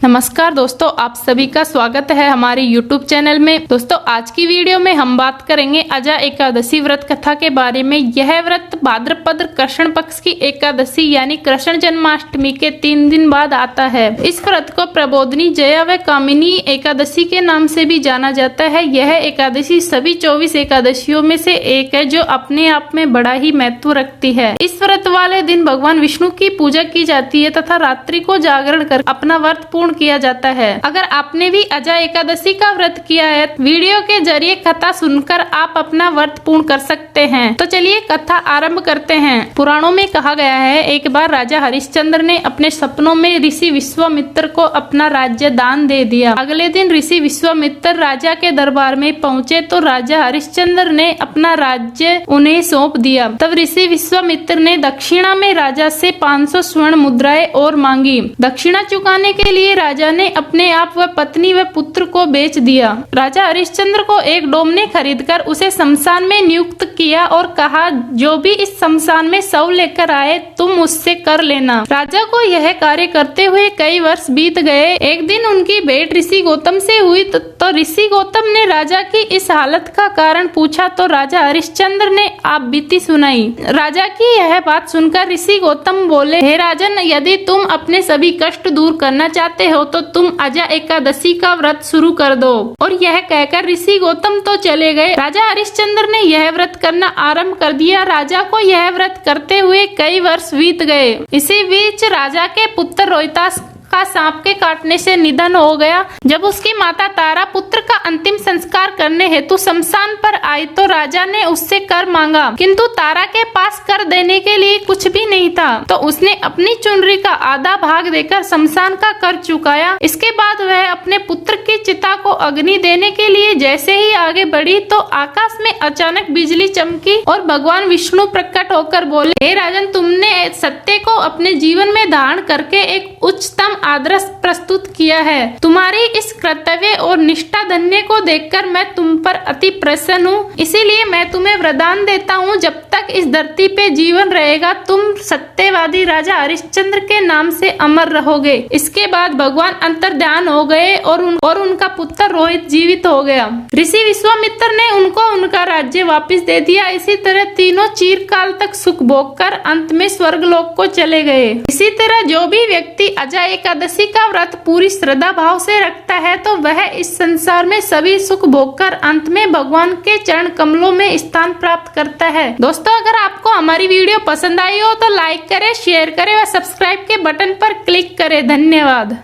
नमस्कार दोस्तों, आप सभी का स्वागत है हमारे YouTube चैनल में। दोस्तों, आज की वीडियो में हम बात करेंगे अजा एकादशी व्रत कथा के बारे में। यह व्रत भाद्रपद कृष्ण पक्ष की एकादशी यानी कृष्ण जन्माष्टमी के 3 दिन बाद आता है। इस व्रत को प्रबोधिनी, जया व कामिनी एकादशी के नाम से भी जाना जाता है। यह एकादशी सभी 24 एकादशियों में से एक है जो अपने आप में बड़ा ही महत्व रखती है। इस व्रत वाले दिन भगवान विष्णु की पूजा की जाती है तथा रात्रि को जागरण कर अपना व्रत पूर्ण किया जाता है। अगर आपने भी अजा एकादशी का व्रत किया है, वीडियो के जरिए कथा सुनकर आप अपना व्रत पूर्ण कर सकते हैं। तो चलिए कथा आरंभ करते हैं। पुराणों में कहा गया है, एक बार राजा हरिश्चंद्र ने अपने सपनों में ऋषि विश्वामित्र को अपना राज्य दान दे दिया। अगले दिन ऋषि विश्वामित्र राजा के दरबार में पहुँचे तो राजा हरिश्चंद्र ने अपना राज्य उन्हें सौंप दिया। तब ऋषि विश्वामित्र ने दक्षिणा में राजा से 500 स्वर्ण मुद्राएं और मांगी। दक्षिणा चुकाने के लिए राजा ने अपने आप व पत्नी व पुत्र को बेच दिया। राजा हरिश्चंद्र को एक डोमने खरीदकर उसे शमशान में नियुक्त किया और कहा, जो भी इस शमशान में शव लेकर आए तुम उससे कर लेना। राजा को यह कार्य करते हुए कई वर्ष बीत गए। एक दिन उनकी भेंट ऋषि गौतम से हुई तो ऋषि गौतम ने राजा की इस हालत का कारण पूछा तो राजा हरिश्चंद्र ने आप बीती सुनाई। राजा की यह बात सुनकर ऋषि गौतम बोले, हे राजन, यदि तुम अपने सभी कष्ट दूर करना चाहते हो तो तुम अजा एकादशी का व्रत शुरू कर दो। और यह कहकर ऋषि गौतम तो चले गए। राजा हरिश्चंद्र ने यह व्रत करना आरंभ कर दिया। राजा को यह व्रत करते हुए कई वर्ष बीत गए। इसी बीच राजा के पुत्र रोहितास का सांप के काटने से निधन हो गया। जब उसकी माता तारा पुत्र का अंतिम संस्कार करने हेतु शमशान पर आई तो राजा ने उससे कर मांगा, किंतु तारा के पास कर देने के लिए कुछ भी नहीं था। तो उसने अपनी चुनरी का आधा भाग देकर शमशान का कर चुकाया। इसके बाद वह अपने पुत्र की चिता को अग्नि देने के लिए जैसे ही आगे बढ़ी तो आकाश में अचानक बिजली चमकी और भगवान विष्णु प्रकट होकर बोले, हे राजन, तुमने सत्य को अपने जीवन में धारण करके एक उच्चतम आदर्श प्रस्तुत किया है। तुम्हारी इस कर्तव्य और निष्ठा धन्य को देखकर मैं तुम पर अति प्रसन्न हूँ। इसीलिए मैं तुम्हें वरदान देता हूँ, जब तक इस धरती पे जीवन रहेगा तुम सत्यवादी राजा हरिश्चंद्र के नाम से अमर रहोगे। इसके बाद भगवान अंतर्ध्यान हो गए और उनका पुत्र रोहित जीवित हो गया। ऋषि विश्वामित्र ने उनको उनका राज्य वापस दे दिया। इसी तरह तीनों चिरकाल तक सुख भोग कर अंत में स्वर्गलोक को चले गए। इसी तरह जो भी व्यक्ति अजा एकादशी का व्रत पूरी श्रद्धा भाव से रखता है तो वह इस संसार में सभी सुख भोग कर अंत में भगवान के चरण कमलों में स्थान प्राप्त करता है। दोस्तों, अगर आपको हमारी वीडियो पसंद आई हो तो लाइक करें, शेयर करें व सब्सक्राइब के बटन पर क्लिक करें। धन्यवाद।